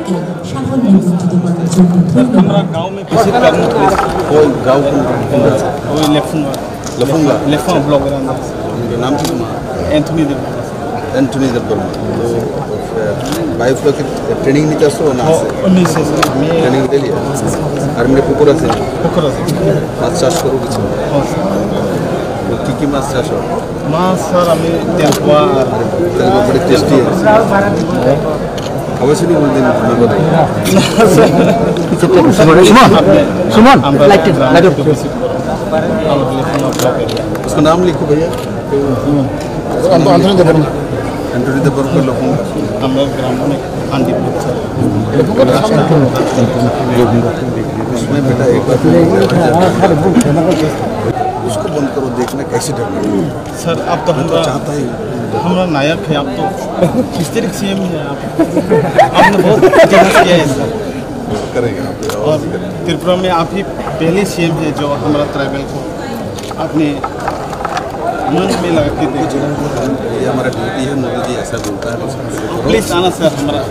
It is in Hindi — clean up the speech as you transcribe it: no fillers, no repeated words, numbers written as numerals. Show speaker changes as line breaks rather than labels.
সবাইকে সাফল্যে বঞ্চিত করার জন্য ধন্যবাদ।
गांव में किसी करने
कोई गाँव
कोई
लफूंगा
लेफा ब्लॉक
उनका नाम क्या तुम्हारा?
एंथनी देव
एंटनी देवबर्मा। तो बायोफ्लॉक की ट्रेनिंग नहीं करते हो ना?
19 से
ट्रेनिंग ले लिया और मेरे पुकुरा से माছ চাষ করো কিছু কি মাছ চাষ হয়?
माँ सर हमें तेलकुआ
तेलुगु बड़ी टेस्टी है अवश्य नहीं बोल देना तुम्हें बताइए उसका नाम लिखो भैया एंटनी देवबर्मा के लोगों
हमारे ग्राम में आंधी
उसमें बेटा एक बार उसको बंद करो देखना कैसे डर
सर अब तो हम
चाहता ही
हमारा नायक है। आप तो किस तरह से सीएम है आप आपने बहुत जगह किया है सर
करेंगे आप
और त्रिपुरा में आप ही पहले सीएम है जो हमारा ट्राइबल को अपने मन में लगा के देखिए।
ये हमारा ड्यूटी है। मोदी जी ऐसा बोलता है
प्लीज़ आना सर हमारा